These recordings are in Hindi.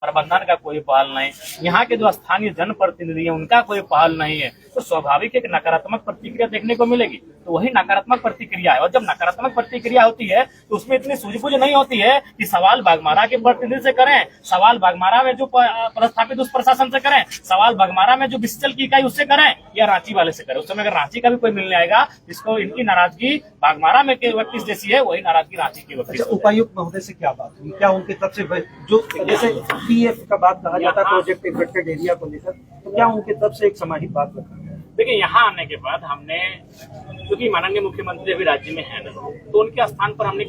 प्रबंधन का कोई पहल नहीं, यहाँ के जो स्थानीय जनप्रतिनिधि है उनका कोई पहल नहीं है, तो स्वाभाविक एक नकारात्मक प्रतिक्रिया देखने को मिलेगी। तो वही नकारात्मक प्रतिक्रिया है, और जब नकारात्मक प्रतिक्रिया होती है तो उसमें इतनी सूझबूझ नहीं होती है कि सवाल बाघमारा के प्रतिनिधि से करें, सवाल बाघमारा में जो प्रस्थापित उस प्रशासन से करें, सवाल बाघमारा में जो बिस्चल की इकाई उससे करें, या रांची वाले से करें। उस समय अगर रांची का भी कोई मिलने आएगा जिसको इनकी नाराजगी बाघमारा में के व्यक्ति जैसी है, वही नाराजगी रांची के व्यक्ति। उपायुक्त महोदय से क्या बात हुई? क्या उनकी तरफ से जो जैसे पीएफ का बात कहा जाता है प्रोजेक्ट इन्फेक्टेड एरिया को लेकर, तो क्या उनकी तरफ से एक समाहित बात रखा? देखिए, यहाँ आने के बाद हमने, क्योंकि माननीय मुख्यमंत्री अभी राज्य में है ना, तो उनके स्थान पर हमने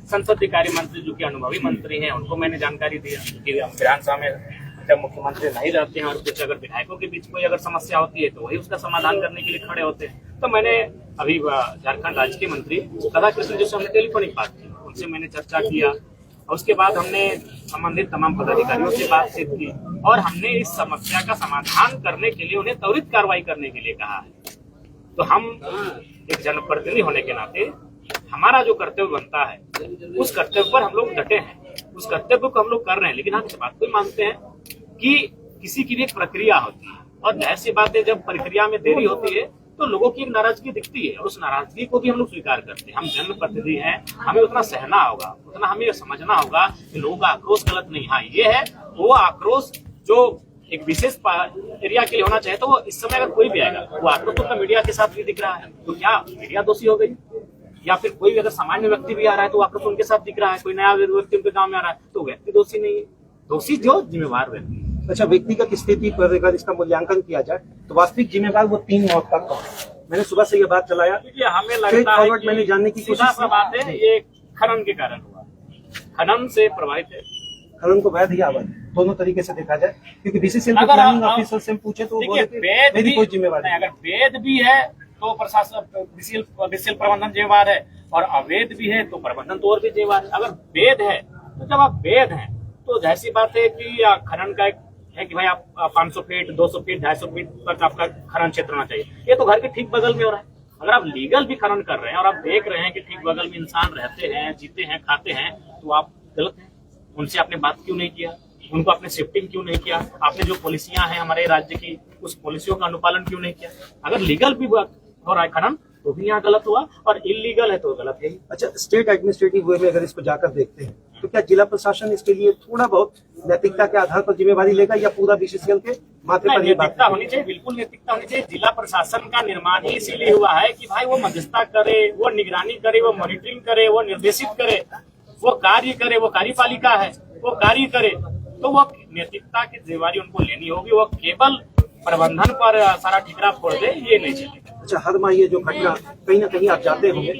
संसदीय कार्य मंत्री जो कि अनुभवी मंत्री हैं उनको मैंने जानकारी दिया कि हम विधानसभा में जब मुख्यमंत्री नहीं रहते हैं और कुछ अगर विधायकों के बीच कोई अगर समस्या होती है तो वही उसका समाधान करने के लिए खड़े होते हैं। तो मैंने अभी झारखंड राज्य के मंत्री राधाकृष्ण जी से हमने टेलीफोनिक बात की, उनसे मैंने चर्चा किया, और उसके बाद हमने संबंधित तमाम पदाधिकारियों से बातचीत की और हमने इस समस्या का समाधान करने के लिए उन्हें त्वरित कार्रवाई करने के लिए कहा है। तो हम एक जनप्रतिनिधि होने के नाते हमारा जो कर्तव्य बनता है उस कर्तव्य पर हम लोग डटे हैं, उस कर्तव्य को हम लोग कर रहे हैं। लेकिन हम इस बात को भी मानते हैं कि किसी की भी एक प्रक्रिया होती है, और जाहिर सी बात है जब प्रक्रिया में देरी होती है तो लोगों की नाराजगी दिखती है, और उस नाराजगी को भी हम लोग स्वीकार करते हैं। हम जनप्रतिनिधि हैं, हमें उतना सहना होगा, उतना हमें समझना होगा कि लोगों का आक्रोश गलत नहीं। हाँ, ये है वो आक्रोश जो एक विशेष एरिया के लिए होना चाहिए, तो वो इस समय अगर कोई भी आएगा वो आक्रोश तो मीडिया के साथ भी दिख रहा है, तो क्या मीडिया दोषी हो गई? या फिर कोई अगर सामान्य व्यक्ति भी आ रहा है तो आक्रोश उनके साथ दिख रहा है, कोई नया व्यक्ति उनके गाँव में आ रहा है तो व्यक्ति दोषी नहीं है, दोषी जो जिम्मेवार व्यक्ति। अच्छा, व्यक्तिगत स्थिति पर अगर इसका मूल्यांकन किया जाए तो वास्तविक जिम्मेवार वो 3 मौत का कौन? मैंने सुबह से ये बात चलाया, हमें लगता है कि मैंने जानने की कोशिश की, बात है ये खनन के कारण हुआ, खनन से प्रभावित है। खनन को वैध या अवैध दोनों तरीके से देखा जाए, क्योंकि बीसीसीएल के प्लानिंग ऑफिसर से पूछे तो वो मेरी कोई जिम्मेवारी नहीं। अगर वैध भी है तो प्रशासन बीसीसीएल प्रबंधन जिम्मेवार है, और अवैध भी है तो प्रबंधन तो और भी जिम्मेवार है। अगर वैध है तो जब आप वैध हैं तो जाहिर सी बात है कि खनन का एक है कि भाई आप 500 फीट 200 फीट 250 फीट तक आपका खनन क्षेत्र होना चाहिए। ये तो घर के ठीक बगल में हो रहा है। अगर आप लीगल भी खनन कर रहे हैं और आप देख रहे हैं कि ठीक बगल में इंसान रहते हैं, जीते हैं, खाते हैं, तो आप गलत हैं। उनसे आपने बात क्यों नहीं किया? उनको आपने शिफ्टिंग क्यों नहीं किया? आपने जो पॉलिसियां हैं हमारे राज्य की उस पॉलिसियों का अनुपालन क्यों नहीं किया? अगर लीगल भी हो रहा है खनन तो भी यहाँ गलत हुआ, और इलीगल है तो गलत है। अच्छा, स्टेट एडमिनिस्ट्रेटिव वे में अगर इसको जाकर देखते हैं तो क्या जिला प्रशासन इसके लिए थोड़ा बहुत नैतिकता के आधार पर जिम्मेवारी लेगा, या पूरा बीसीसीएल के माथे पर? नैतिकता होनी चाहिए, बिल्कुल नैतिकता होनी चाहिए। जिला प्रशासन का निर्माण ही इसीलिए हुआ है कि भाई वो मध्यस्थता करे, वो निगरानी करे, वो मॉनिटरिंग करे, वो निर्देशित करे, वो कार्य करे, वो कार्यपालिका है, वो कार्य करे। तो वो नैतिकता की जिम्मेवारी उनको लेनी होगी, वो केवल प्रबंधन पर सारा ठिकरा फोड़ दे, ये नहीं चलेगा। अच्छा, हर माह ये जो घटना कहीं ना कहीं आप जाते होंगे,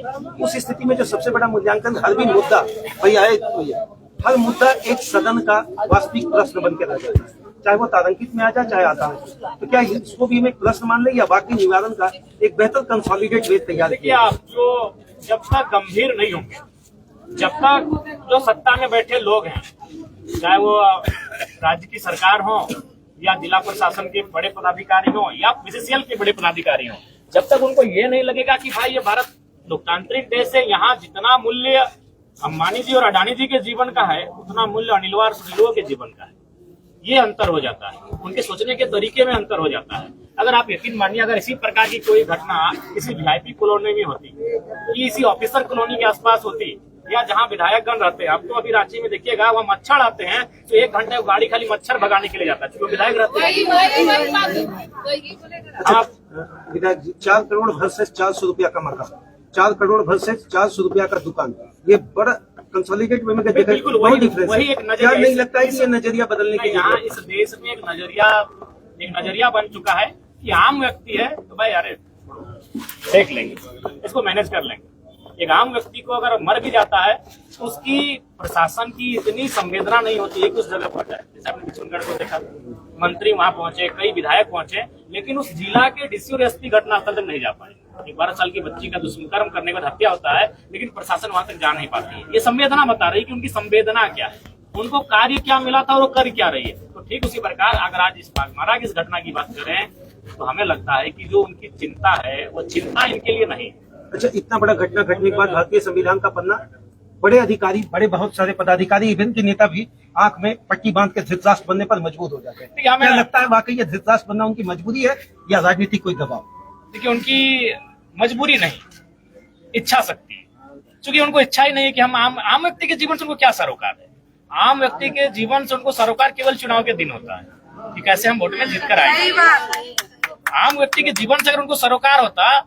उस स्थिति में जो सबसे बड़ा मूल्यांकन हर भी मुद्दा भाई आए तो ये हर मुद्दा एक सदन का वास्तविक प्रश्न बन के रह जाता है, चाहे वो तारंकित में आ जाए चाहे आतांकित। तो क्या इसको भी हम एक प्रश्न मान ले, या बाकी निवारण का एक बेहतर कंसोलिडेट वे तैयार किया? आप जो जब तक गंभीर नहीं होंगे, जब तक जो सत्ता में बैठे लोग हैं, चाहे वो राज्य की सरकार हो या जिला प्रशासन के बड़े पदाधिकारी हो या बीसीसीएल के बड़े पदाधिकारी हो, जब तक उनको ये नहीं लगेगा कि भाई ये भारत लोकतांत्रिक देश है, यहाँ जितना मूल्य अंबानी जी और अडानी जी के जीवन का है उतना मूल्य अनिलवार सुशीलों के जीवन का है, ये अंतर हो जाता है। उनके सोचने के तरीके में अंतर हो जाता है। अगर आप यकीन मानिए, अगर इसी प्रकार की कोई घटना किसी वीआईपी कॉलोनी में होती, किसी ऑफिसर कॉलोनी के आसपास होती, या जहाँ विधायकगण रहते हैं, आप तो अभी रांची में देखिएगा वहाँ मच्छर आते हैं तो 1 घंटे गाड़ी खाली मच्छर भगाने के लिए जाता है, क्योंकि विधायक रहते हैं। आप विधायक 4 करोड़ वर्सेस 400 रुपया का मकान, 4 करोड़ वर्सेस 400 रुपया का दुकान, ये बड़ा कंसोलिडेट वे में बिल्कुल वही डिफरेंस है। एक क्या नहीं लगता है कि ये नजरिया बदलने के यहाँ इस देश में एक नजरिया बन चुका है कि आम व्यक्ति है तो भाई अरे देख लेंगे, इसको मैनेज कर लेंगे। एक आम व्यक्ति को अगर मर भी जाता है तो उसकी प्रशासन की इतनी संवेदना नहीं होती है कि उस जगह पहुंचा है। जैसे आपने किशनगढ़ को देखा, मंत्री वहां पहुंचे, कई विधायक पहुंचे, लेकिन उस जिला के डीसी और एसपी घटनास्थल तक नहीं जा पाए। एक 12 साल की बच्ची का दुष्कर्म करने के बाद हत्या होता है, लेकिन प्रशासन वहां तक जा नहीं पाती है। ये संवेदना बता रही है कि उनकी संवेदना क्या है, उनको कार्य क्या मिला था और वो कर क्या रही है। तो ठीक उसी प्रकार अगर आज इस बाघमारा की इस घटना की बात करें तो हमें लगता है कि जो उनकी चिंता है वो चिंता इनके लिए नहीं है। अच्छा, इतना बड़ा घटना घटने के बाद भारतीय संविधान का पन्ना बड़े अधिकारी, बड़े बहुत सारे पदाधिकारी, इवन के नेता भी आंख में पट्टी बांध के धृतराष्ट्र बनने पर मजबूर हो जाते हैं। देखिए, हमें क्या लगता है वाकई ये धृतराष्ट्र बनना उनकी मजबूरी है या राजनीतिक कोई दबाव? देखिए, उनकी मजबूरी नहीं, इच्छा शक्ति है। क्योंकि उनको इच्छा ही नहीं है कि हम आम व्यक्ति के जीवन से उनको क्या सरोकार है। आम व्यक्ति के जीवन से उनको सरोकार केवल चुनाव के दिन होता है कि कैसे हम वोट में जीत कर आएंगे। आम व्यक्ति के जीवन से अगर उनको सरोकार होता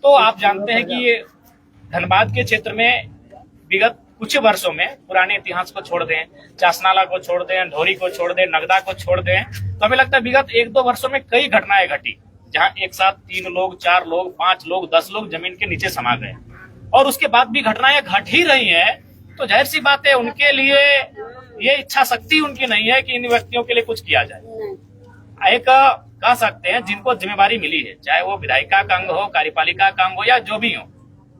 तो आप जानते हैं कि ये धनबाद के क्षेत्र में विगत कुछ वर्षों में पुराने इतिहास को छोड़ दें, चासनाला को छोड़ दें, ढोरी को छोड़ दें, नगदा को छोड़ दें, तो हमें लगता है विगत 1-2 वर्षों में कई घटनाएं घटी जहां एक साथ 3 लोग, 4 लोग, 5 लोग, 10 लोग जमीन के नीचे समा गए और उसके बाद भी घटनाएं घट ही रही है। तो जाहिर सी बात है उनके लिए ये इच्छा शक्ति उनकी नहीं है कि इन व्यक्तियों के लिए कुछ किया जाए। एक कह सकते हैं जिनको जिम्मेवारी मिली है, चाहे वो विधायिका का अंग हो, कार्यपालिका का अंग हो या जो भी हो,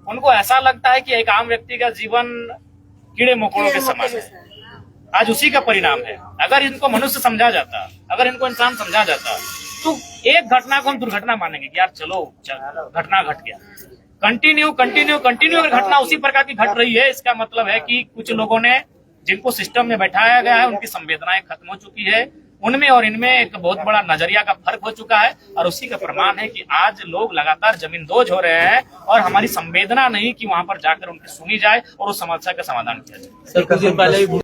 उनको ऐसा लगता है कि एक आम व्यक्ति का जीवन कीड़े मकोड़ों के समान है। आज उसी का परिणाम है। अगर इनको मनुष्य समझा जाता, अगर इनको इंसान समझा जाता, तो एक घटना को हम दुर्घटना मानेंगे कि यार चलो घटना घट गया। कंटिन्यू अगर घटना उसी प्रकार की घट रही है, इसका मतलब है कि कुछ लोगों ने जिनको सिस्टम में बैठाया गया है उनकी संवेदनाएं खत्म हो चुकी है। उनमें और इनमें एक बहुत बड़ा नजरिया का फर्क हो चुका है और उसी का प्रमाण है कि आज लोग लगातार जमींदोज हो रहे हैं और हमारी संवेदना नहीं कि वहां पर जाकर उनकी सुनी जाए और उस समस्या का समाधान किया जाए। सर, कुछ दिन पहले